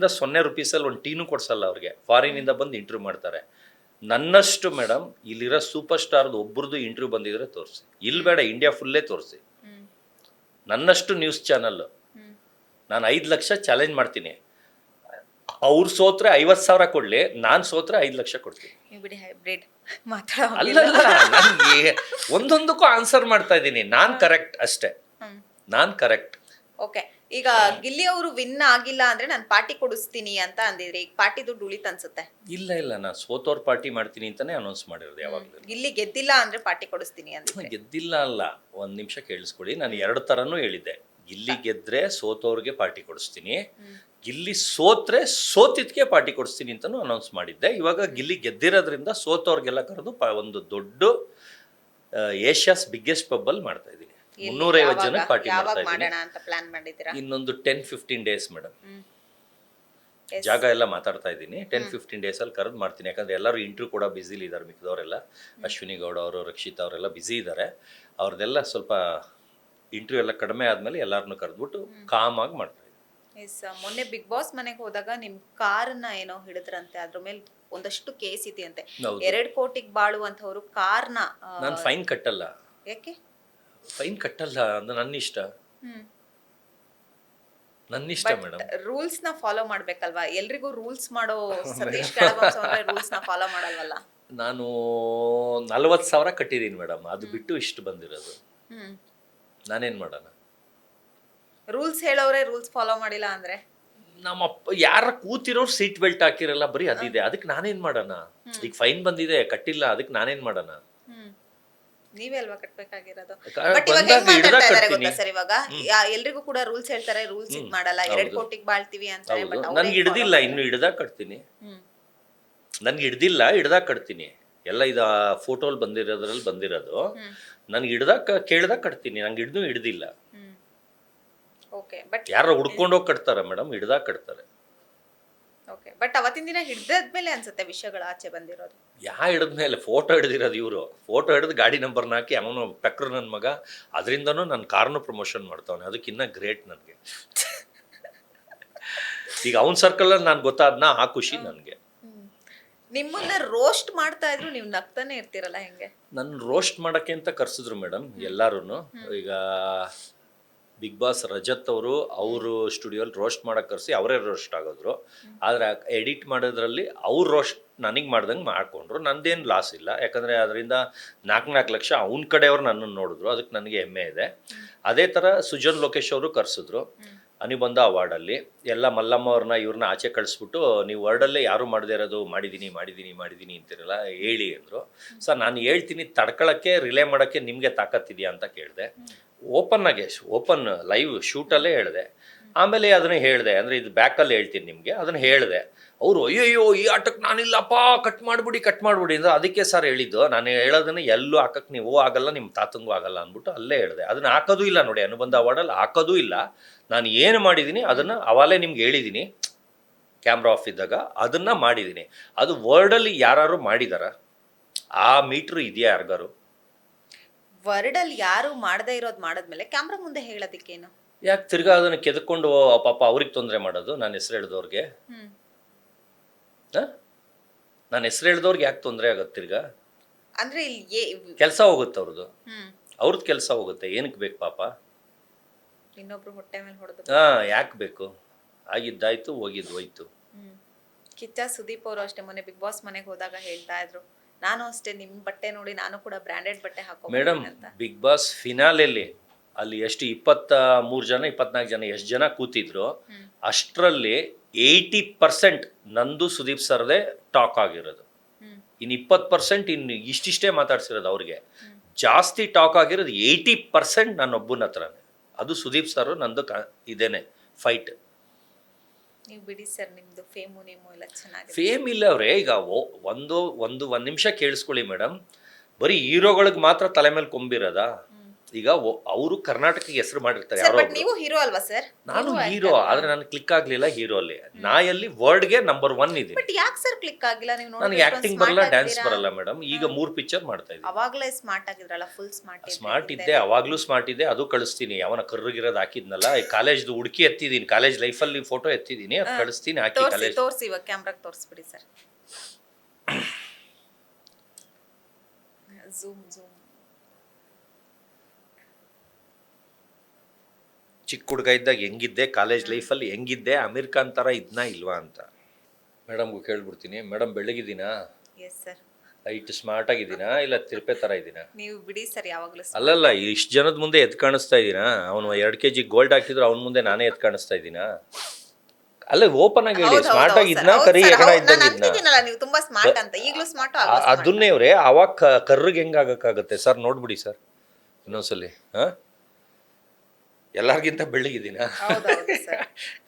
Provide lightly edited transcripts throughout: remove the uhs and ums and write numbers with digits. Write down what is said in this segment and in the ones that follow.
ಫಾರಿನಿಂದ 0 ರೂಪೀಸಲ್ಲಿ ಒಂದು ಟೀನು ಕೊಡ್ಸಲ್ಲ ಅವ್ರಿಗೆ. ಫಾರಿನಿಂದ ಬಂದು ಇಂಟರ್ವ್ಯೂ ಮಾಡ್ತಾರೆ. ನನ್ನಷ್ಟು ಮೇಡಮ್ ಇಲ್ಲಿರೋ ಸೂಪರ್ ಸ್ಟಾರ್ದು ಒಬ್ರದ್ದು ಇಂಟರ್ವ್ಯೂ ಬಂದಿದ್ರೆ ತೋರಿಸಿ. ಇಲ್ಲಿ ಬೇಡ, ಇಂಡಿಯಾ ಫುಲ್ಲೇ ತೋರಿಸಿ. ನನ್ನಷ್ಟು ನ್ಯೂಸ್ ಚಾನಲ್ಲು ನಾನು 5 ಲಕ್ಷ ಚಾಲೆಂಜ್ ಮಾಡ್ತೀನಿ. ಅವ್ರು ಸೋತ್ರೆ 50,000 ಕೊಡ್ಲಿ, ನಾನು ಸೋತ್ರೆ 5 ಲಕ್ಷ ಕೊಡ್ತೀನಿ. ಅಲ್ಲಲ್ಲ, ನನಗೆ ಒಂದೊಂದಕ್ಕೂ ಆನ್ಸರ್ ಮಾಡ್ತಾ ಇದ್ದೀನಿ. ನಾನು ಕರೆಕ್ಟ್ ಅಷ್ಟೇ, ನಾನು ಕರೆಕ್ಟ್. ಓಕೆ, ಈಗ ಗಿಲ್ಲಿ ಅವರು ವಿನ್ ಆಗಿಲ್ಲ ಅಂದ್ರೆ ನಾನು ಪಾರ್ಟಿ ಕೊಡಿಸ್ತೀನಿ ಅಂತ ಅಂದಿದ್ರಿ. ಈಗ ಪಾರ್ಟಿ ದುಡ್ಡು ಉಳಿತ ಅನ್ಸುತ್ತೆ? ಇಲ್ಲ, ನಾನು ಸೋತೋರ್ ಪಾರ್ಟಿ ಮಾಡ್ತೀನಿ ಅಂತಾನೆ ಅನೌನ್ಸ್ ಮಾಡಿರೋದು ಯಾವಾಗಲೂ. ಗಿಲ್ಲಿ ಗೆದ್ದಿಲ್ಲ ಅಂದ್ರೆ ಪಾರ್ಟಿ ಕೊಡಿಸ್ತೀನಿ ಅಂತ. ಗೆದ್ದಿಲ್ಲ ಅಲ್ಲ, ಒಂದು ನಿಮಿಷ ಕೇಳಿಸ್ಕೊಳ್ಳಿ. ನಾನು 2 ಥರನೂ ಹೇಳಿದ್ದೆ. ಗಿಲ್ಲಿ ಗೆದ್ರೆ ಸೋತೋರ್ಗೆ ಪಾರ್ಟಿ ಕೊಡಿಸ್ತೀನಿ, ಗಿಲ್ಲಿ ಸೋತ್ರೆ ಸೋತಿದ್ಕೆ ಪಾರ್ಟಿ ಕೊಡಿಸ್ತೀನಿ ಅಂತಲೂ ಅನೌನ್ಸ್ ಮಾಡಿದ್ದೆ. ಇವಾಗ ಗಿಲ್ಲಿ ಗೆದ್ದಿರೋದ್ರಿಂದ ಸೋತೋರ್ಗೆಲ್ಲ ಕರೆದು ಒಂದು ದೊಡ್ಡ ಏಷ್ಯಾಸ್ ಬಿಗ್ಗೆಸ್ಟ್ ಪಬ್ಬಲ್ಲಿ ಮಾಡ್ತಾ ಇದ್ದೀನಿ. 350 ಜನಕ್ಕೆ ಪಾರ್ಟಿ ಮಾಡ್ತಾ ಇದ್ದೀನಿ. ಇನ್ನೊಂದು 10-15 ಡೇಸ್ ಮೇಡಮ್. ಜಾಗ ಎಲ್ಲ ಮಾತಾಡ್ತಾ ಇದ್ದೀನಿ. 10-15 ಡೇಸಲ್ಲಿ ಕರೆದು ಮಾಡ್ತೀನಿ. ಯಾಕಂದರೆ ಎಲ್ಲರೂ ಇಂಟರ್ವ್ಯೂ ಕೂಡ ಬ್ಯುಸಿಲಿ ಇದ್ದಾರೆ. ಮಿಕ್ಕಿದವರೆಲ್ಲ ಅಶ್ವಿನಿ ಗೌಡ ಅವರು, ರಕ್ಷಿತಾ ಅವರೆಲ್ಲ ಬ್ಯುಸಿ ಇದ್ದಾರೆ. ಅವ್ರದ್ದೆಲ್ಲ ಸ್ವಲ್ಪ ಇಂಟರ್ವ್ಯೂ ಎಲ್ಲ ಕಡಿಮೆ ಆದಮೇಲೆ ಎಲ್ಲರನ್ನೂ ಕರೆದ್ಬಿಟ್ಟು ಕಾಮಾಗಿ ಮಾಡ್ತಾ ಇದ್ದೀನಿ. ಮೊನ್ನೆ ಬಿಗ್ ಬಾಸ್ ಮನೆಗೆ ಹೋದಾಗ ನಿಮ್ಮ ಕಾರನ್ನ ಏನೋ ಹಿಡಿದ್ರಂತೆ, ಅದ್ರ ಮೇಲೆ ಒಂದಷ್ಟು ಕೇಸ್ ಇದೆಯಂತೆ. 2 ಕೋಟಿಗೆ ಬಾಳುವಂಥವ್ರು ಕಾರ್ನ ನಾನು ಫೈನ್ ಕಟ್ಟಲ್ಲ. ಯಾಕೆ ಫೈನ್ ಕಟ್ಟಲ್ಲ? ಅದು ನನ್ನ ಇಷ್ಟ, ಮೇಡಮ್. ರೂಲ್ಸ್ ನ ಫಾಲೋ ಮಾಡ್ಬೇಕಲ್ವಾ? ಎಲ್ರಿಗೂ ರೂಲ್ಸ್ ಮಾಡೋ ಸತೀಶ್ ರೂಲ್ಸ್ ನ ಫಾಲೋ ಮಾಡಲ್ವಲ್ಲ. ನಾನು 40,000 ಕಟ್ಟಿದ್ದೀನಿ ಮೇಡಮ್. ಅದು ಬಿಟ್ಟು ಇಷ್ಟು ಬಂದಿರೋದು. ನಾನೇನ್ ಮಾಡೋಣ? ರೂಲ್ಸ್ ಹೇಳೋರೆ ರೂಲ್ಸ್ ಫಾಲೋ ಮಾಡಿಲ್ಲ ಅಂದ್ರೆ? ನಮ್ಮಪ್ಪ ಯಾರ ಕೂತಿರೋರು ಸೀಟ್ ಬೆಲ್ಟ್ ಹಾಕಿರಲ್ಲ, ಬರೀ ಅದಿದೆ. ಅದಕ್ಕೆ ನಾನೇನ್ ಮಾಡೋಣ? ಈಗ ಫೈನ್ ಬಂದಿದೆ, ಕಟ್ಟಿಲ್ಲ, ಅದಕ್ಕೆ ನಾನೇನ್ ಮಾಡೋಣ? ನೀವೇ ಅಲ್ವಾ ಕಟ್ಬೇಕಾಗಿರೋದು. ಸರ್ ಇವಾಗ ಎಲ್ರಿಗೂ ಕೂಡ ರೂಲ್ಸ್ ಹೇಳ್ತಾರೆ, ರೂಲ್ಸ್ ಇದ್ ಮಾಡಲ್ಲ. 2 ಕೋಟಿಗೆ ಬಾಳ್ತೀವಿ ಅಂತ. ನನ್ಗೆ ಹಿಡ್ದಿಲ್ಲ, ಇನ್ನು ಹಿಡ್ದಾಗ ಕಟ್ತೀನಿ. ನನ್ಗೆ ಹಿಡ್ದಿಲ್ಲ, ಹಿಡ್ದಾಗ ಕಟ್ತೀನಿ. ಎಲ್ಲ ಇದು ಫೋಟೋಲ್ ಬಂದಿರೋದ್ರಲ್ಲಿ ಬಂದಿರೋದು. ನನ್ಗೆ ಹಿಡ್ದಾಗ ಕೇಳ್ದಾಗ ಕಟ್ತೀನಿ. ನಂಗೆ ಹಿಡ್ದಿಲ್ಲ. ಯಾರ ಹುಡ್ಕೊಂಡೋಗಿ ಕಟ್ತಾರ ಮೇಡಮ್? ಹಿಡ್ದಾಗ ಕಟ್ತಾರೆ. ಬಟ್ ಅವತ್ತಿನ ದಿನ ಹಿಡ್ದಾದ್ಮೇಲೆ ಅನ್ಸುತ್ತೆ ವಿಷಯಗಳು ಆಚೆ ಬಂದಿರೋದು. ಹಿಡಿದ್ಮೇಲೆ ಫೋಟೋ ಹಿಡ್ದಿರೋದು ಇವರು. ಫೋಟೋ ಹಿಡಿದು ಗಾಡಿ ನಂಬರ್ನ ಹಾಕಿ ಅವನು ಪೆಕ್ರು ನನ್ನ ಮಗ, ಅದರಿಂದನೂ ನನ್ನ ಕಾರ್ನು ಪ್ರಮೋಷನ್ ಮಾಡ್ತಾವನೆ. ಅದಕ್ಕಿನ್ನ ಗ್ರೇಟ್ ನನಗೆ. ಈಗ ಅವನ ಸರ್ಕಲಲ್ಲಿ ನಾನು ಗೊತ್ತಾದ್ನ, ಆ ಖುಷಿ ನನಗೆ. ನಿಮ್ಮನ್ನ ರೋಸ್ಟ್ ಮಾಡ್ತಾ ಇದ್ರು, ನೀವು ನಗ್ತಾನೆ ಇರ್ತೀರಲ್ಲ, ಹೆಂಗೆ? ನನ್ನ ರೋಸ್ಟ್ ಮಾಡೋಕ್ಕೆ ಅಂತ ಕರ್ಸಿದ್ರು ಮೇಡಮ್ ಎಲ್ಲರೂ. ಈಗ ಬಿಗ್ ಬಾಸ್ ರಜತ್ ಅವರು ಸ್ಟುಡಿಯೋಲಿ ರೋಸ್ಟ್ ಮಾಡೋಕೆ ಕರೆಸಿ ಅವರೇ ರೋಸ್ಟ್ ಆಗೋದ್ರು. ಆದರೆ ಎಡಿಟ್ ಮಾಡೋದ್ರಲ್ಲಿ ಅವ್ರು ರೋಸ್ಟ್ ನನಗೆ ಮಾಡ್ದಂಗೆ ಮಾಡ್ಕೊಂಡ್ರು. ನಂದೇನು ಲಾಸ್ ಇಲ್ಲ, ಯಾಕಂದರೆ ಅದರಿಂದ 4 ಲಕ್ಷ ಅವ್ನ ಕಡೆಯವ್ರು ನನ್ನನ್ನು ನೋಡಿದ್ರು. ಅದಕ್ಕೆ ನನಗೆ ಹೆಮ್ಮೆ ಇದೆ. ಅದೇ ಥರ ಸುಜನ್ ಲೋಕೇಶ್ ಅವರು ಕರೆಸಿದ್ರು ಅನಿಬಂಧ ಅವಾರ್ಡಲ್ಲಿ. ಎಲ್ಲ ಮಲ್ಲಮ್ಮ ಅವ್ರನ್ನ ಇವ್ರನ್ನ ಆಚೆ ಕಳಿಸ್ಬಿಟ್ಟು, ನೀವು ವರ್ಡಲ್ಲೇ ಯಾರು ಮಾಡದೇ ಇರೋದು ಮಾಡಿದ್ದೀನಿ ಅಂತಿರಲ್ಲ, ಹೇಳಿ ಅಂದರು. ಸರ್ ನಾನು ಹೇಳ್ತೀನಿ, ತಡ್ಕೊಳ್ಳೋಕ್ಕೆ ರಿಲೇ ಮಾಡೋಕ್ಕೆ ನಿಮಗೆ ತಾಕತ್ತಿದೆಯಾ ಅಂತ ಕೇಳಿದೆ. ಓಪನ್ ಲೈವ್ ಶೂಟಲ್ಲೇ ಹೇಳಿದೆ. ಆಮೇಲೆ ಅದನ್ನು ಹೇಳಿದೆ, ಅಂದರೆ ಇದು ಬ್ಯಾಕಲ್ಲಿ ಹೇಳ್ತೀನಿ ನಿಮಗೆ, ಅದನ್ನು ಹೇಳಿದೆ. ಅವರು ಅಯ್ಯಯ್ಯೋ ಈ ಆಟಕ್ಕೆ ನಾನಿಲ್ಲಪ್ಪ, ಕಟ್ ಮಾಡಿಬಿಡಿ ಅಂದರೆ ಅದಕ್ಕೆ ಸರ್ ಹೇಳಿದ್ದು. ನಾನು ಹೇಳೋದನ್ನು ಎಲ್ಲೂ ಹಾಕಕ್ಕೆ ನೀವು ಆಗಲ್ಲ, ನಿಮ್ಮ ತಾತಂಗೂ ಆಗಲ್ಲ ಅಂದ್ಬಿಟ್ಟು ಅಲ್ಲೇ ಹೇಳಿದೆ. ಅದನ್ನು ಹಾಕೋದು ಇಲ್ಲ ನೋಡಿ, ಅನುಬಂಧ ಅವಾರ್ಡಲ್ಲಿ ಹಾಕೋದು ಇಲ್ಲ. ನಾನು ಏನು ಮಾಡಿದ್ದೀನಿ ಅದನ್ನು ಅವಾಗಲೇ ನಿಮ್ಗೆ ಹೇಳಿದ್ದೀನಿ, ಕ್ಯಾಮ್ರಾ ಆಫ್ ಇದ್ದಾಗ ಅದನ್ನು ಮಾಡಿದ್ದೀನಿ. ಅದು ವರ್ಡಲ್ಲಿ ಯಾರು ಮಾಡಿದಾರ? ಆ ಮೀಟ್ರು ಇದೆಯಾ ಯಾರಿಗಾರು? ವರ್ಡಲ್ಲಿ ಯಾರು ಮಾಡದೇ ಇರೋದು ಮಾಡಿದ್ಮೇಲೆ ಕ್ಯಾಮ್ರಾ ಮುಂದೆ ಹೇಳೋದಕ್ಕೇನು? ಯಾಕೆ ತಿರ್ಗಾ ಅದನ್ನು ಕೆದಕೊಂಡು ಪಾಪ ಅವ್ರಿಗೆ ತೊಂದರೆ ಮಾಡೋದು? ನಾನು ಹೆಸರು ಹೇಳಿದವ್ರಿಗೆ ನಾನು ಹೆಸರು ಹೇಳಿದವ್ರಿಗೆ ಯಾಕೆ ತೊಂದರೆ ಆಗುತ್ತೆ? ತಿರ್ಗಾ ಅಂದ್ರೆ ಕೆಲಸ ಹೋಗುತ್ತೆ ಅವ್ರದ್ದು ಕೆಲಸ ಹೋಗುತ್ತೆ. ಏನಕ್ಕೆ ಬೇಕು ಪಾಪ? ಇನ್ನೊಬ್ರು ಹೊಟ್ಟೆ ಮೇಲೆ ಹೊಡೆದು ಯಾಕೆ ಬೇಕು? ಆಗಿದ್ದಾಯ್ತು, ಹೋಯ್ತು. ಕಿಚ್ಚ ಸುದೀಪ್ ಅವರು ಅಷ್ಟೇ ಮೊನ್ನೆ ಬಿಗ್ ಬಾಸ್ ಮನೆಗೆ ಹೋದಾಗ ಹೇಳ್ತಾ ಇದ್ರು, ನಾನು ಅಷ್ಟೇ ನಿಮ್ಮ ಬಟ್ಟೆ ನೋಡಿ ನಾನು ಕೂಡ ಬ್ರ್ಯಾಂಡೆಡ್ ಬಟ್ಟೆ ಹಾಕೋ ಮೇಡಮ್. ಬಿಗ್ ಬಾಸ್ ಫಿನಾಲೆಲ್ಲಿ ಅಲ್ಲಿ ಎಷ್ಟು 23 ಜನ 24 ಜನ ಎಷ್ಟು ಜನ ಕೂತಿದ್ರು, ಅಷ್ಟರಲ್ಲಿ 80% ನಂದು ಸುದೀಪ್ ಸರ್ದೇ ಟಾಕ್ ಆಗಿರೋದು. ಇನ್ನು 20% ಇನ್ನು ಇಷ್ಟಿಷ್ಟೇ ಮಾತಾಡ್ಸಿರೋದು. ಅವ್ರಿಗೆ ಜಾಸ್ತಿ ಟಾಕ್ ಆಗಿರೋದು 80% ನನ್ನೊಬ್ಬನ ಹತ್ರನೇ. ಅದು ಸುದೀಪ್ ಸರ್ ನಂದು ಇದೇನೆ ಫೈಟ್. ನೀವು ಬಿಡಿ ಸರ್, ನಿಮ್ದು ಫೇಮು ಎಲ್ಲ ಚೆನ್ನಾಗಿದೆ. ಫೇಮ್ ಇಲ್ಲ ಅವ್ರೆ. ಈಗ ಒಂದು ನಿಮಿಷ ಕೇಳಿಸ್ಕೊಳ್ಳಿ ಮೇಡಮ್, ಬರೀ ಹೀರೋಗಳಿಗೆ ಮಾತ್ರ ತಲೆ ಮೇಲೆ ಕೊಂಬಿರೋದಾ? ಈಗ ಅವರು ಕರ್ನಾಟಕಕ್ಕೆ ಹೆಸರು ಮಾಡಿರ್ತಾರೆ ಸರ್ ಯಾರೋ ಬಟ್ ಒಬ್ರು. ನೀವು ಹೀರೋ ಅಲ್ವಾ ಸರ್? ನಾನು ಹೀರೋ ಆದ್ರೆ ನನಗೆ ಕ್ಲಿಕ್ ಆಗ್ಲಿಲ್ಲ ಹೀರೋ ಅಲ್ಲಿ. ನಾಯಲ್ಲಿ ವರ್ಡ್ಗೆ ನಂಬರ್ 1 ಇದೀನಿ. ಬಟ್ ಯಾಕೆ ಸರ್ ಕ್ಲಿಕ್ ಆಗಿಲ್ಲ? ನೀವು ನನಗೆ ನೋಡಿದ್ರೆ ಆಕ್ಟಿಂಗ್ ಬರಲ್ಲ, ಡ್ಯಾನ್ಸ್ ಬರಲ್ಲ ಮೇಡಮ್. ಈಗ 3 ಪಿಕ್ಚರ್ ಮಾಡ್ತಾ ಇದ್ದೀನಿ. ಅವಾಗ್ಲೇ ಸ್ಮಾರ್ಟ್ ಆಗಿದ್ರಲ್ಲ, ಫುಲ್ ಸ್ಮಾರ್ಟ್ ಇದ್ದೆ, ಅವಾಗ್ಲೂ ಸ್ಮಾರ್ಟ್ ಇದೆ. ಅದು ಕಳಿಸ್ತೀನಿ. ಅವನ ಕರ್ರಗಿರೋದು ಹಾಕಿದ್ನಲ್ಲ, ಈ ಕಾಲೇಜ್ದು ಹುಡುಕಿ ಎತ್ತಿದ್ದೀನಿ, ಕಾಲೇಜ್ ಲೈಫಲ್ಲಿ ಫೋಟೋ ಎತ್ತಿದ್ದೀನಿ, ಅದು ಕಳಿಸ್ತೀನಿ. ಹಾಕಿ ಕಾಲೇಜ್ ತೋರಿಸಿ, ಇವಾಗ ಕ್ಯಾಮ್ರಾಗೆ ತೋರಿಸ್ಬಿಡಿ ಸರ್. ಝೂಮ್ ಚಿಕ್ಕ ಹುಡುಗ ಇದ್ದಾಗ ಹೆಂಗಿದ್ದೆ, ಕಾಲೇಜ್ ಲೈಫಲ್ಲಿ ಹೆಂಗಿದ್ದೆ, ಅಮೀರ್ ಖಾನ್ ಥರ ಇದ್ನಾ ಇಲ್ವಾ ಅಂತ ಮೇಡಮ್ಗೂ ಕೇಳ್ಬಿಡ್ತೀನಿ. ಮೇಡಮ್ ಬೆಳಗಿದ್ದೀನಾ, ಎಸ್ ಸರ್, ಹೈಟ್ ಸ್ಮಾರ್ಟ್ ಆಗಿದ್ದೀನಾ, ಇಲ್ಲ ತಿರುಪೆ ಥರ ಇದ್ದೀನಾ? ನೀವು ಬಿಡಿ ಸರ್, ಯಾವಾಗಲೂ ಅಲ್ಲಲ್ಲ, ಇಷ್ಟು ಜನದ ಮುಂದೆ ಎದ್ದು ಕಾಣಿಸ್ತಾ ಇದ್ದೀನಾ? ಅವನು 2 kg ಗೋಲ್ಡ್ ಹಾಕಿದ್ರು ಅವ್ನ ಮುಂದೆ ನಾನೇ ಎದ್ದು ಕಾಣಿಸ್ತಾ ಇದ್ದೀನಾ? ಅಲ್ಲ, ಓಪನ್ ಆಗಿ ಹೇಳಿ. ಸ್ಮಾರ್ಟ್ ಆಗಿದ್ನಾ, ಕರಿ ಹೆಗಣ ಇದ್ದಂಗಿದ್ನಾ? ನೀವು ತುಂಬಾ ಸ್ಮಾರ್ಟ್ ಅಂತ, ಈಗಲೂ ಸ್ಮಾರ್ಟ್. ಅದನ್ನೇ ಅವ್ರೆ ಅವಾಗ ಕರ್ರಿಗೆ ಹೆಂಗ್ ಆಗಕ್ಕಾಗತ್ತೆ ಸರ್? ನೋಡ್ಬಿಡಿ ಸರ್ ಇನ್ನೊಂದ್ಸಲಿ. ಎಲ್ಲರಿಗಿಂತ ಬೆಳ್ಳಗಿದ್ದೀನಾ?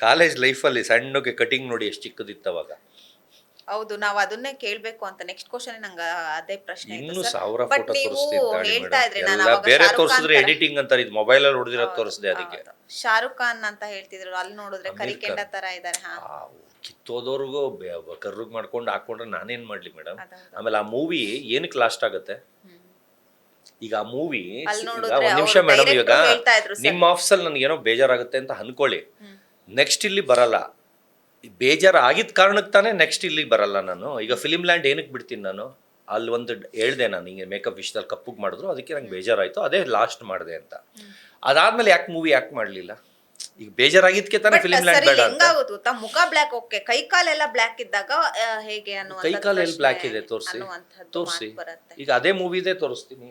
ಕಾಲೇಜ್ ಲೈಫಲ್ಲಿ ಸಣ್ಣಗೆ ಕಟಿಂಗ್ ನೋಡಿ ಎಷ್ಟು ಚಿಕ್ಕದಿತ್ತು ಅವಾಗ. ಹೌದು, ನಾವು ಅದನ್ನೇ ಕೇಳ್ಬೇಕು ಅಂತ ನೆಕ್ಸ್ಟ್ ಕ್ವಶನ್ ನಂಗೆ ಅದೇ ಪ್ರಶ್ನೆ. ಇನ್ನು 1000 ಬಟ್ ಫೋಟೋ ನೀವು ತೋರಿಸ್ತೀನಿ. ಹೇಳ್ತಾ ಇದ್ರಿ, ನಾನು ಎಲ್ಲ ಅವಾಗ ಬೇರೆ ಶಾರುಖ್ ತೋರಿಸಿದ್ರೆ ಖಾನ್ ಎಡಿಟಿಂಗ್ ಅಂತಾರೆ, ಇದು ಮೊಬೈಲ್ ಅಲ್ಲಿ ಹೊಡೆದಿರೋದು ತೋರಿಸಿದೆ ಅದಕ್ಕೆ. ಶಾರುಖ್ ಖಾನ್ ಅಂತ ಹೇಳ್ತಿದ್ರು, ಅಲ್ಲಿ ನೋಡಿದ್ರೆ ಕರಿಕೆಂಡ ತರ ಇದಾರೆ. ಕಿತ್ತೋದವ್ರಿಗೂ ಕರ್ರಿಗೆ ಮಾಡ್ಕೊಂಡು ಹಾಕೊಂಡ್ರೆ ನಾನೇನ್ ಮಾಡ್ಲಿ ಮೇಡಮ್? ಆಮೇಲೆ ಆ ಮೂವಿ ಏನಕ್ಕೆ ಲಾಸ್ಟ್ ಆಗುತ್ತೆ? ಈಗ ಆ ಮೂವಿ ಒಂದ್ ನಿಮಿಷ ಮೇಡಮ್, ಇವಾಗ ನಿಮ್ಮ ಆಫೀಸಲ್ಲಿ ನನಗೇನೋ ಬೇಜಾರಾಗುತ್ತೆ ಅಂತ ಅನ್ಕೊಳ್ಳಿ, ನೆಕ್ಸ್ಟ್ ಇಲ್ಲಿ ಬರಲ್ಲ. ಬೇಜಾರು ಆಗಿದ್ದ ಕಾರಣಕ್ಕೆ ತಾನೇ ನೆಕ್ಸ್ಟ್ ಇಲ್ಲಿ ಬರಲ್ಲ ನಾನು. ಈಗ ಫಿಲಿಮ್ ಲ್ಯಾಂಡ್ ಏನಕ್ಕೆ ಬಿಡ್ತೀನಿ ನಾನು? ಅಲ್ಲಿ ಒಂದು ಹೇಳ್ದೆ ನಾನು, ಹಿಂಗೆ ಮೇಕಪ್ ವಿಷಯದಲ್ಲಿ ಕಪ್ಪಗೆ ಮಾಡಿದ್ರು, ಅದಕ್ಕೆ ನಂಗೆ ಬೇಜಾರಾಯಿತು, ಅದೇ ಲಾಸ್ಟ್ ಮಾಡಿದೆ ಅಂತ. ಅದಾದ್ಮೇಲೆ ಯಾಕೆ ಮೂವಿ ಯಾಕೆ ಮಾಡಲಿಲ್ಲ? ಈಗ ಬೇಜಾರಾಗಿದ್ದಕ್ಕೆ ತಾನೇ ಫಿಲಿಮ್ ಲ್ಯಾಂಡ್ ಬೇಡ ಅಂತ. ಗೊತ್ತಾ, ಮುಖ ಬ್ಲ್ಯಾಕ್, ಓಕೆ, ಕೈ ಕಾಲೆಲ್ಲ ಬ್ಲ್ಯಾಕ್ ಇದ್ದಾಗ ಹೇಗೆ ಅನ್ನೋ ಕೈ ಕಾಲೆಲ್ಲ ಬ್ಲ್ಯಾಕ್ ಇದೆ, ತೋರಿಸಿ. ಈಗ ಅದೇ ಮೂವಿದೇ ತೋರಿಸ್ತೀನಿ,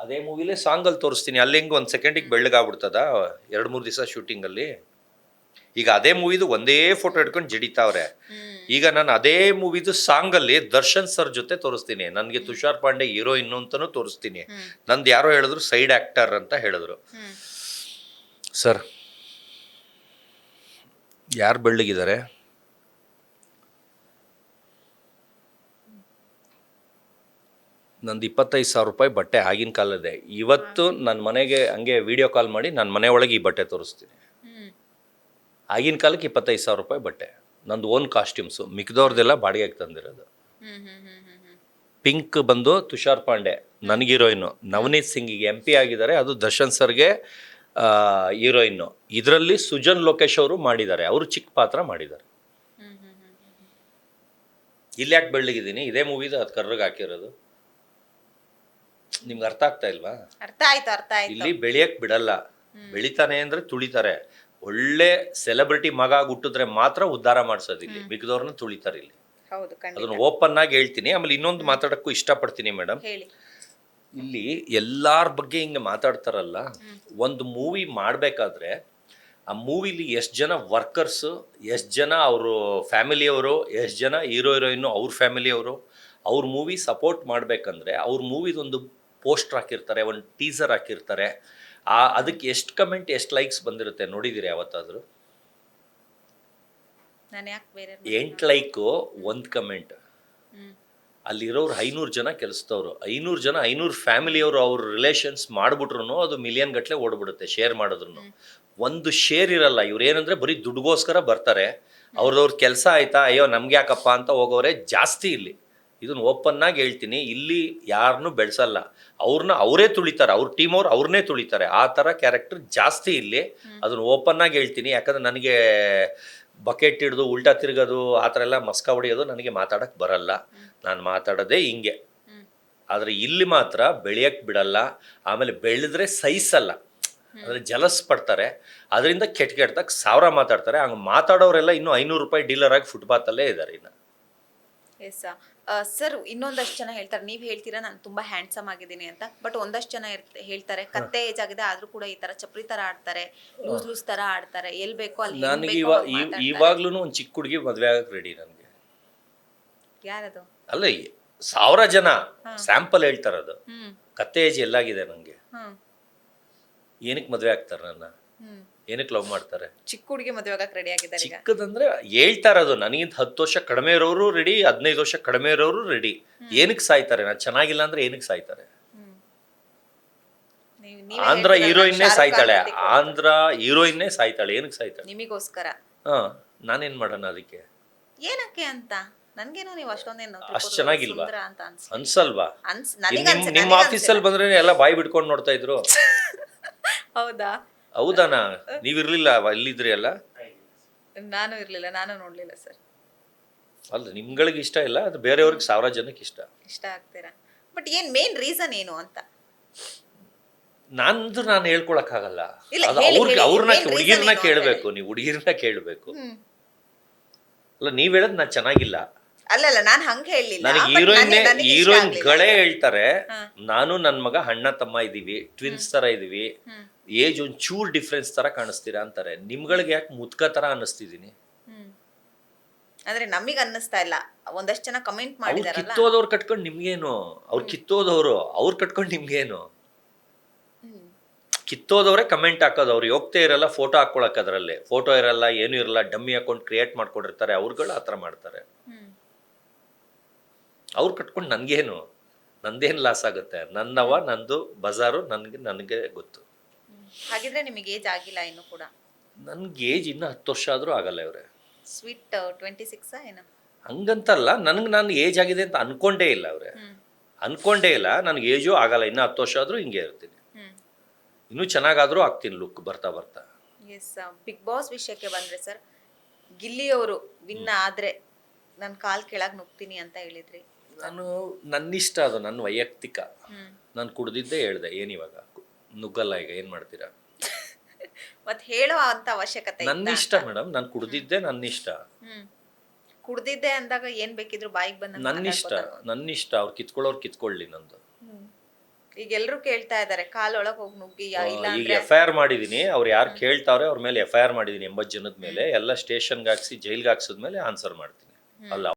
ಅದೇ ಮೂವಿಲೇ ಸಾಂಗಲ್ಲಿ ತೋರಿಸ್ತೀನಿ. ಅಲ್ಲಿ ಹೆಂಗೆ 1 ಸೆಕೆಂಡಿಗೆ ಬೆಳ್ಳಗಾಗ್ಬಿಡ್ತದ 2-3 ದಿವಸ ಶೂಟಿಂಗಲ್ಲಿ? ಈಗ ಅದೇ ಮೂವಿದು ಒಂದೇ ಫೋಟೋ ಇಟ್ಕೊಂಡು ಜಡಿತಾವ್ರೆ. ಈಗ ನಾನು ಅದೇ ಮೂವಿದು ಸಾಂಗಲ್ಲಿ ದರ್ಶನ್ ಸರ್ ಜೊತೆ ತೋರಿಸ್ತೀನಿ. ನನಗೆ ತುಷಾರ್ ಪಾಂಡೆ ಹೀರೋಯಿನ್ ಅಂತಾನು ತೋರಿಸ್ತೀನಿ. ನಂದು ಯಾರೋ ಹೇಳಿದ್ರು ಸೈಡ್ ಆಕ್ಟರ್ ಅಂತ ಹೇಳಿದ್ರು. ಸರ್ ಯಾರು ಬೆಳ್ಳಗಿದ್ದಾರೆ? ನಂದು 25,000 ರೂಪಾಯಿ ಬಟ್ಟೆ ಆಗಿನ ಕಾಲದೇ. ಇವತ್ತು ನನ್ನ ಮನೆಗೆ ಹಂಗೆ ವಿಡಿಯೋ ಕಾಲ್ ಮಾಡಿ ನನ್ನ ಮನೆ ಒಳಗೆ ಈ ಬಟ್ಟೆ ತೋರಿಸ್ತೀನಿ. ಆಗಿನ ಕಾಲಕ್ಕೆ 25,000 ರೂಪಾಯಿ ಬಟ್ಟೆ, ನಂದು ಓನ್ ಕಾಸ್ಟ್ಯೂಮ್ಸು, ಮಿಕ್ದವ್ರದ್ದೆಲ್ಲ ಬಾಡಿಗೆಗೆ ತಂದಿರೋದು. ಪಿಂಕ್ ಬಂದು ತುಷಾರ್ ಪಾಂಡೆ ನನಗೆ ಹೀರೋಯಿನ್ನು, ನವನೀತ್ ಸಿಂಗಿಗೆ MP ಆಗಿದ್ದಾರೆ, ಅದು ದರ್ಶನ್ ಸರ್ಗೆ ಹೀರೋಯಿನ್ನು. ಇದರಲ್ಲಿ ಸುಜನ್ ಲೋಕೇಶ್ ಅವರು ಮಾಡಿದ್ದಾರೆ, ಅವರು ಚಿಕ್ಕ ಪಾತ್ರ ಮಾಡಿದ್ದಾರೆ. ಇಲ್ಲಿ ಯಾಕೆ ಬೆಳ್ಳಗಿದ್ದೀನಿ? ಇದೇ ಮೂವಿದು ಅದು ಕರ್ರಗೆ ಹಾಕಿರೋದು. ನಿಮ್ಗೆ ಅರ್ಥ ಆಗ್ತಾ ಇಲ್ವಾ? ಅರ್ಥ ಆಯ್ತು. ಇಲ್ಲಿ ಬೆಳೆಯಕ್ ಬಿಡಲ್ಲ, ಬೆಳಿತಾನೆ ಅಂದ್ರೆ ತುಳಿತಾರೆ. ಒಳ್ಳೆ ಸೆಲೆಬ್ರಿಟಿ ಮಗ ಹುಟ್ಟಿದ್ರೆ ಮಾತ್ರ ಉದ್ಧಾರ ಮಾಡ್ಸೋದು, ಇಲ್ಲಿ ಮಿಕ್ದವ್ರನ್ನ ತುಳಿತಾರೆ ಇಲ್ಲಿ. ಅದನ್ನ ಓಪನ್ ಆಗಿ ಹೇಳ್ತೀನಿ. ಆಮೇಲೆ ಇನ್ನೊಂದು ಮಾತಾಡಕ್ಕೂ ಇಷ್ಟಪಡ್ತೀನಿ ಮೇಡಮ್, ಇಲ್ಲಿ ಎಲ್ಲಾರ ಬಗ್ಗೆ ಹಿಂಗೆ ಮಾತಾಡ್ತಾರಲ್ಲ, ಒಂದು ಮೂವಿ ಮಾಡಬೇಕಾದ್ರೆ ಆ ಮೂವಿಲಿ ಎಷ್ಟು ಜನ ವರ್ಕರ್ಸು, ಎಷ್ಟು ಜನ ಅವರು ಫ್ಯಾಮಿಲಿಯವರು, ಎಷ್ಟು ಜನ ಹೀರೋಯಿನ್ನು ಅವ್ರ ಫ್ಯಾಮಿಲಿಯವರು, ಅವ್ರ ಮೂವಿ ಸಪೋರ್ಟ್ ಮಾಡಬೇಕಂದ್ರೆ ಅವ್ರ ಮೂವಿದೊಂದು ಪೋಸ್ಟರ್ ಹಾಕಿರ್ತಾರೆ, ಒಂದು ಟೀಸರ್ ಹಾಕಿರ್ತಾರೆ. ಅದಕ್ಕೆ ಎಷ್ಟು ಕಮೆಂಟ್, ಎಷ್ಟು ಲೈಕ್ಸ್ ಬಂದಿರುತ್ತೆ ನೋಡಿದ್ದೀರಿ ಯಾವತ್ತಾದರೂ? 8 ಲೈಕು 1 ಕಮೆಂಟ್. ಅಲ್ಲಿರೋರು 500 ಜನ ಕೆಲಸದವರು, 500 ಜನ 500 ಫ್ಯಾಮಿಲಿಯವರು, ಅವ್ರ ರಿಲೇಷನ್ಸ್ ಮಾಡಿಬಿಟ್ರು ಅದು ಮಿಲಿಯನ್ ಗಟ್ಟಲೆ ಓಡ್ಬಿಡುತ್ತೆ ಶೇರ್ ಮಾಡಿದ್ರು. ಒಂದು ಶೇರ್ ಇರಲ್ಲ. ಇವ್ರು ಏನಂದ್ರೆ ಬರೀ ದುಡ್ಗೋಸ್ಕರ ಬರ್ತಾರೆ, ಅವ್ರದವ್ರ ಕೆಲಸ ಆಯ್ತಾ, ಅಯ್ಯೋ ನಮ್ಗೆ ಯಾಕಪ್ಪ ಅಂತ ಹೋಗೋರೆ ಜಾಸ್ತಿ ಇಲ್ಲಿ. ಇದನ್ನು ಓಪನ್ ಆಗಿ ಹೇಳ್ತೀನಿ, ಇಲ್ಲಿ ಯಾರನ್ನೂ ಬೆಳೆಸಲ್ಲ, ಅವ್ರನ್ನ ಅವರೇ ತುಳಿತಾರೆ, ಅವ್ರ ಟೀಮ್ ಅವ್ರು ಅವ್ರನ್ನೇ ತುಳಿತಾರೆ. ಆ ಥರ ಕ್ಯಾರೆಕ್ಟರ್ ಜಾಸ್ತಿ ಇಲ್ಲಿ. ಅದನ್ನು ಓಪನ್ ಆಗಿ ಹೇಳ್ತೀನಿ, ಯಾಕಂದ್ರೆ ನನಗೆ ಬಕೆಟ್ ಹಿಡಿದು ಉಲ್ಟಾ ತಿರುಗೋದು ಆ ಥರ ಎಲ್ಲ ಮಸ್ಕ ಹೊಡೆಯೋದು ನನಗೆ ಮಾತಾಡೋಕ್ಕೆ ಬರಲ್ಲ. ನಾನು ಮಾತಾಡೋದೇ ಹಿಂಗೆ. ಆದರೆ ಇಲ್ಲಿ ಮಾತ್ರ ಬೆಳೆಯಕ್ಕೆ ಬಿಡಲ್ಲ. ಆಮೇಲೆ ಬೆಳೆದ್ರೆ ಸಹಿಸಲ್ಲ, ಅಂದರೆ ಜಲಸ್ ಪಡ್ತಾರೆ. ಅದರಿಂದ ಕೆಟ್ಟದಾಗ 1000 ಮಾತಾಡ್ತಾರೆ. ಹಂಗೆ ಮಾತಾಡೋರೆಲ್ಲ ಇನ್ನೂ 500 ರೂಪಾಯಿ ಡೀಲರ್ ಆಗಿ ಫುಟ್ಪಾತಲ್ಲೇ ಇದ್ದಾರೆ ಇನ್ನು. ಎಸ್ ಸರ್, ಇನ್ನೊಂದಷ್ಟು ಜನ ಹೇಳ್ತಾರೆ, ನೀವು ಹೇಳ್ತೀರಾ ನಾನು ತುಂಬಾ ಹ್ಯಾಂಡ್ಸಮ್ ಆಗಿದ್ದೀನಿ ಅಂತ, ಬಟ್ ಒಂದಷ್ಟು ಜನ ಹೇಳ್ತಾರೆ ಕತ್ತೆ ಏಜ್ ಆಗಿದೆ ಆದ್ರೂ ಕೂಡ ಈ ತರ ಚಪ್ರಿ ತರ ಆಡ್ತಾರೆ, ಲೂಸ್ ತರ ಆಡ್ತಾರೆ, ಎಲ್ಲಿ ಬೇಕೋ ಅಲ್ಲಿ. ನನಗೆ ಇವಾಗ್ಲೂ ಒಂದು ಚಿಕ್ಕ ಹುಡುಗಿ ಮದುವೆ ಆಗಕ್ಕೆ ರೆಡಿ. ನನಗೆ ಯಾರದು? ಅಲ್ಲ, 1000 ಜನ ಸ್ಯಾಂಪಲ್ ಹೇಳ್ತಾರದು. ಕತ್ತೆ ಏಜ್ ಎಲ್ಲಾಗಿದೆ ನನಗೆ, ಏನಕ್ಕೆ ಮದುವೆ ಆಗ್ತಾರೆ ನನ್ನ, ಏನಕ್ಕೆ ಲವ್ ಮಾಡ್ತಾರೆ? ಚಿಕ್ಕ ಹುಡುಗಿ ಮದುವೆ ಆಗಕ್ಕೆ ರೆಡಿ ಆಗಿದ್ದಾರೆ. ಚಿಕ್ಕದಂದ್ರೆ ಹೇಳ್ತಾ ಇರೋದು, ನನಗಿಂತ 10 ವರ್ಷ ಕಡಿಮೆ ಇರೋರು ರೆಡಿ, 15 ವರ್ಷ ಕಡಿಮೆ ಇರೋರು ರೆಡಿ. ಏನಕ್ಕೆ ಸಾಯ್ತಾರೆ? ನಾನು ಚೆನ್ನಾಗಿಲ್ಲ ಅಂದ್ರೆ ಏನಕ್ಕೆ ಸಾಯ್ತಾರೆ? ನೀವೇ ಆಂಧ್ರ ಹೇಳ್ತೀರಲ್ಲ, ಹೀರೋಯಿನ್ನೇ ಶಾರುಖ್ ಖಾನ್ ಸಾಯ್ತಾಳೆ, ಜೊತೆ ಕೊಡ್ತಾರೆ. ಆಂಧ್ರ ಹೀರೋಯಿನ್ನೇ ಸಾಯ್ತಾಳೆ, ಏನಕ್ಕೆ ಸಾಯ್ತಾಳೆ? ನಿಮಿಗೋಸ್ಕರ ಹಾ, ನಾನೇನ್ ಮಾಡೋಣ ಅದಕ್ಕೆ? ಏನಕ್ಕೆ ಅಂತ ನನ್ಗೇನೋ ನೀವು ಅಷ್ಟೊಂದೇನು ಅಷ್ಟ್ ಚೆನ್ನಾಗಿಲ್ವಾ? ಸುಂದರ ಅಂತ ಅನ್ಸಲ್ವಾ? ನನಗನ್ಸ ನಿಮ್ಮ ಆಫೀಸಲ್ಲಿ ಬಂದ್ರೆ ಎಲ್ಲ ಬಾಯಿ ಬಿಡ್ಕೊಂಡು ನೋಡ್ತಾ ಇದ್ರು. ಹೌದಾ? ಹೌದಾನಾ? ನೀವಿರ್ಲಿಲ್ಲ ಅಲ್ಲಿದ್ರಿ ಅಲ್ಲ? ನಾನು ಇರ್ಲಿಲ್ಲ, ನಾನು ನೋಡ್ಲಿಲ್ಲ ಸರ್. ಅಲ್ಲ, ನಿಮ್ಗಳಿಗೆ ಇಷ್ಟ ಇಲ್ಲ, ಅದು ಬೇರೆಯವ್ರಿಗೆ 1000 ಜನಕ್ಕೆ ಇಷ್ಟ. ಇಷ್ಟ ಆಗ್ತೀರಾ? ಬಟ್ ಏನ್ ಮೇನ್ ರೀಸನ್ ಏನು ಅಂತ? ನಾನು ಹೇಳ್ಕೊಳಕ್ ಆಗಲ್ಲ. ಇಲ್ಲ, ಅದು ಹೇಳಿ, ಹೇಳಿ. ಅವ್ರನ್ನ main reason ಹುಡುಗಿರ್ನ ಏನು ಅಂತ ಕೇಳ್ಬೇಕು, ನೀವು ಹುಡುಗಿರ್ನ ಕೇಳ್ಬೇಕು. ಹ್ಮ್. ಅಲ್ಲ, ನೀವ್ ಹೇಳದ್ ನಾನ್ ಚೆನ್ನಾಗಿಲ್ಲ. ಅಲ್ಲಲ್ಲ, ನಾನ್ ಹಂಗ ಹೇಳಿಲ್ಲ. ನನಗೆ but ನನಗೆ ಇಷ್ಟ ಹೀರೋಯಿನ್ ಆಗ್ಲಿಲ್ಲ. ಗಳೇ ಹೇಳ್ತಾರೆ, ಹಾ. ನಾನು ನನ್ ಮಗ ಅಣ್ಣ ತಮ್ಮ ಇದೀವಿ, ಟ್ವಿನ್ಸ್ ತರ ಇದೀವಿ, ಹ್ಮ್. ಏಜ್ ಒಂದ್ ಚೂರ್ ಡಿಫ್ರೆನ್ಸ್ ತರ ಕಾಣಿಸ್ತೀರಾ ಅಂತಾರೆ. ನಿಮ್ಗಳಿಗೆ ಯಾಕೆ ಮುದ್ಕ ತರ ಅನ್ನಿಸ್ತಿದೀನಿ? ಹ್ಮ್. ಅಂದ್ರೆ ನಮಗ್ ಅನ್ನಿಸ್ತಾ ಇಲ್ಲ, ಒಂದಷ್ಟು ಜನ ಕಮೆಂಟ್ ಅವ್ರು ಮಾಡಿದಾರಲ್ಲ. ಕಿತ್ತೋದವ್ರು ಕಟ್ಕೊಂಡು ನಿಮ್ಗೇನು? ಅವ್ರು ಕಿತ್ತೋದವ್ರು ಅವ್ರು ಕಟ್ಕೊಂಡು ನಿಮ್ಗೇನು? ಹ್ಮ್. ಕಿತ್ತೋದವ್ರೆ ಕಮೆಂಟ್ ಹಾಕೋದು. ಅವ್ರು ಹೋಗ್ತೇ ಇರಲ್ಲ, ಫೋಟೋ ಹಾಕೊಳಕ್, ಅದ್ರಲ್ಲಿ ಫೋಟೋ ಇರಲ್ಲ, ಏನು ಇರಲ್ಲ, ಡಮ್ಮಿ ಅಕೌಂಟ್ ಕ್ರಿಯೇಟ್ ಮಾಡ್ಕೊಂಡಿರ್ತಾರೆ, ಅವ್ರುಗಳು ಆ ಥರ ಮಾಡ್ತಾರೆ. ಹ್ಮ್. ಅವ್ರು ಕಟ್ಕೊಂಡು ನನ್ಗೇನು? ನಂದೇನು ಲಾಸ್ ಆಗುತ್ತೆ? ನನ್ನವ, ನಂದು ಬಜಾರು, ನನಗೆ ಗೊತ್ತು. ಹಾಗಿದ್ರೆ ನಿಮಗೆ ಏಜ್ ಆಗಿಲ್ಲ ಇನ್ನು ಕೂಡ? ನನ್ಗೆ ಏಜ್ ಇನ್ನೂ 10 ವರ್ಷ ಆದರೂ ಆಗಲ್ಲ ಇವ್ರೆ. ಸ್ವೀಟ್ 26 ಏನು? ಹಂಗಂತಲ್ಲ, ನಾನು ಏಜ್ ಆಗಿದೆ ಅಂತ ಅನ್ಕೊಂಡೇ ಇಲ್ಲ ಅವ್ರೆ. ಹ್ಮ್. ಅನ್ಕೊಂಡೇ ಇಲ್ಲ. ನನಗೆ ಏಜು ಆಗಲ್ಲ, ಇನ್ನೂ 10 ವರ್ಷ ಆದರೂ ಹಿಂಗೆ ಇರ್ತೀನಿ. ಹ್ಮ್. ಇನ್ನೂ ಚೆನ್ನಾಗಾದರೂ ಆಗ್ತೀನಿ ಲುಕ್ ಬರ್ತಾ ಬರ್ತಾ. ಎಸ್. ಬಿಗ್ ಬಾಸ್ ವಿಷಯಕ್ಕೆ ಬಂದ್ರೆ ಸರ್, ಗಿಲ್ಲಿ ಅವರು ವಿನ್ ಆದ್ರೆ ನನ್ನ ಕಾಲ್ ಕೆಳಗ್ ನುಗ್ತೀನಿ ಅಂತ ಹೇಳಿದ್ರಿ. ನನ್ನಿಷ್ಟ, ಅದು ನನ್ನ ವೈಯಕ್ತಿಕ. ಹ್ಮ್. ನಾನು ಕುಡ್ದಿದ್ದೇ ಹೇಳ್ದೆ, ಏನಿವಾಗ ನುಗ್ಗಲ್ಲ, ಈಗ ಏನು ಮಾಡ್ತೀರಾ? ಮತ್ ಹೇಳೋ ಅಂತ ಅವಶ್ಯಕತೆ ಇತ್ತಾ ನನ್ನಿಷ್ಟ ಅಂತ? ಮೇಡಮ್, ನಾನು ಕುಡ್ದಿದ್ದೆ ನನ್ನಿಷ್ಟ. ಹ್ಮ್. ಕುಡ್ದಿದ್ದೆ ಅಂದಾಗ ಏನ್ ಬೇಕಿದ್ರು ಬಾಯಿಗೆ ಬಂದ ನನ್ನಿಷ್ಟ. ಅವ್ರು ಕಿತ್ಕೊಳ್ಳೋರು ಕಿತ್ಕೊಳ್ಳಿ, ನಂದು. ಈಗ ಎಲ್ರು ಕೇಳ್ತಾ ಇದಾರೆ, ಕಾಲೊಳಗ್ ಹೋಗಿ ನುಗ್ಗಿ ಇಲ್ಲ ಈಗ ಅಂದ್ರೆ FIR ಮಾಡಿದೀನಿ. ಅವ್ರು ಯಾರು ಕೇಳ್ತಾವ್ರೆ ಅವ್ರ ಮೇಲೆ FIR ಮಾಡಿದೀನಿ, 80 ಜನದ ಮೇಲೆ. ಎಲ್ಲ ಸ್ಟೇಷನ್ಗೆ ಹಾಕ್ಸಿ ಜೈಲ್ಗೆ ಹಾಕ್ಸಿದ್ಮೇಲೆ ಆನ್ಸರ್ ಮಾಡ್ತೀನಿ. ಅಲ್ಲ